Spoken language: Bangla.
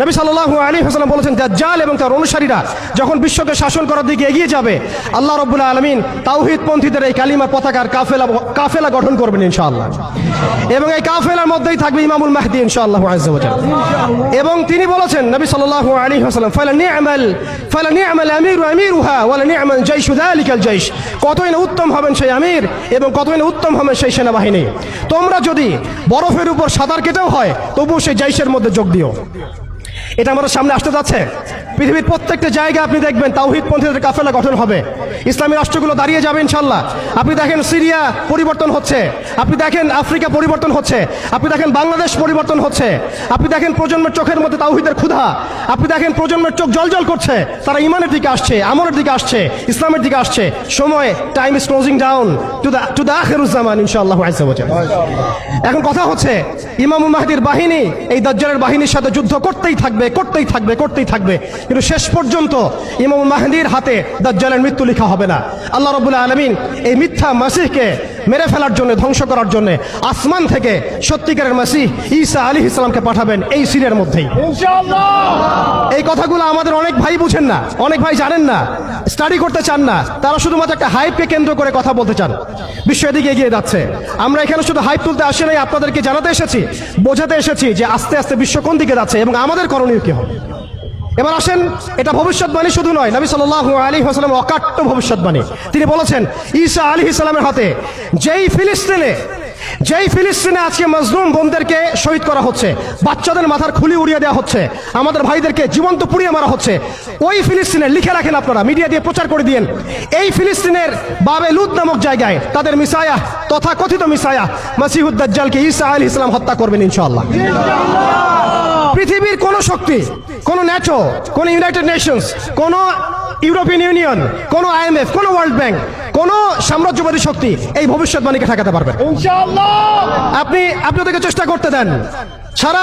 নবী সাল্লাল্লাহু আলাইহি ওয়াসাল্লাম বলেছেন, দাজ্জাল এবং তার অনুসারীরা যখন বিশ্বকে শাসন করার দিকে এগিয়ে যাবে, আল্লাহ রাব্বুল আলামিন তাওহীদপন্থীদের এই কালিমার পতাকার কাফেলা গঠন করবেন ইনশাআল্লাহ। এবং এই কাফেলার মধ্যেই থাকবে ইমামুল মাহদী ইনশাআল্লাহু আযজা ওয়া জাল। এবং তিনি বলেছেন, নবী সাল্লাল্লাহু আলাইহি ওয়াসাল্লাম, ফালা নি'মাল আমিরু আমিরুহা ওয়া লা নি'মাল জাইশু যালিকাল জাইশ, কতই না উত্তম হবেন সেই আমির এবং কতই না উত্তম হবেন সেই সেনাবাহিনী। তোমরা যদি বরফের উপর সাঁতার কেটেও হয় তবুও সেই জাইশের মধ্যে যোগ দিও। এটা আমাদের সামনে আসতে যাচ্ছে। পৃথিবীর প্রত্যেকটা জায়গায় আপনি দেখবেন তাওহীদপন্থীদের কাফেলা গঠন হবে, ইসলামী রাষ্ট্রগুলো দাঁড়িয়ে যাবে ইনশাআল্লাহ। আপনি দেখেন সিরিয়া পরিবর্তন হচ্ছে, আপনি দেখেন আফ্রিকা পরিবর্তন হচ্ছে, আপনি দেখেন বাংলাদেশ পরিবর্তন হচ্ছে, আপনি দেখেন প্রজন্মের চোখের মধ্যে তাওহীদের ক্ষুধা, আপনি দেখেন প্রজন্মের চোখ জলজল করছে, তারা ইমানের দিকে আসছে, আমলের দিকে আসছে, ইসলামের দিকে আসছে। সময়, time is closing down to the আখিরুজ জামান ইনশাআল্লাহ আযজা ওয়া জাল। এখন কথা হচ্ছে, ইমামুল মাহদীর বাহিনী এই দাজ্জালের বাহিনীর সাথে যুদ্ধ করতেই থাকবে, করতেই থাকবে, করতেই থাকবে, কিন্তু শেষ পর্যন্ত ইমামুল মাহদীর হাতে দাজ্জালের মৃত্যু লেখা হবে না। আল্লাহ রাব্বুল আলামিন এই মিথ্যা মাসিহকে মেরে ফেলার জন্য, ধ্বংস করার জন্য আসমান থেকে সত্যিকারের মাসিহ ঈসা আলাইহিস সালামকে পাঠাবেন এই সিরিয়ার মধ্যেই ইনশাআল্লাহ। এই কথাগুলো আমাদের অনেক ভাই বুঝেন না, অনেক ভাই জানেন না, স্টাডি করতে চান না, তারা শুধুমাত্র একটা হাইপকে কেন্দ্র করে কথা বলতে চান। বিশ্ব এদিকে এগিয়ে যাচ্ছে, আমরা এখানে শুধু হাইপ তুলতে আসি নাই, আপনাদেরকে জানাতে এসেছি, বোঝাতে এসেছি যে আস্তে আস্তে বিশ্ব কোন দিকে যাচ্ছে এবং আমাদের করণীয় কি হবে। এবার আসেন, এটা ভবিষ্যৎবাণী শুধু নয়, নবী সাল্লাল্লাহু আলাইহি ওয়াসাল্লাম অকাট্য ভবিষ্যৎবাণী। তিনি বলেছেন, ঈসা আলাইহিস সালামের হাতে যেই ফিলিস্তিনে আজকে মাজলুম বোনদেরকে শহীদ করা হচ্ছে, বাচ্চাদের মাথার খুলি উড়িয়ে দেওয়া হচ্ছে, আমাদের ভাইদেরকে জীবন্ত পুড়িয়ে মারা হচ্ছে, ওই ফিলিস্তিনের, লিখে রাখেন আপনারা, মিডিয়া দিয়ে প্রচার করে দিয়েন, এই ফিলিস্তিনের বাবে লুদ নামক জায়গায় তাদের মিসায়া, তথা কথিত মিসায়া মাসিহুদ দাজ্জালকে ঈসা আলাইহিস সালাম হত্যা করবেন ইনশাআল্লাহ। পৃথিবীর কোন শক্তি, কোন ন্যাটো, কোন ইউনাইটেড নেশনস, কোন ইউরোপিয়ান ইউনিয়ন, কোন IMF, কোন ওয়ার্ল্ড ব্যাংক, কোন সাম্রাজ্যবাদী শক্তি এই ভবিষ্যৎবাণীকে ঠেকাতে পারবে ইনশাআল্লাহ। আপনি আপনাদেরকে চেষ্টা করতে দেন। সারা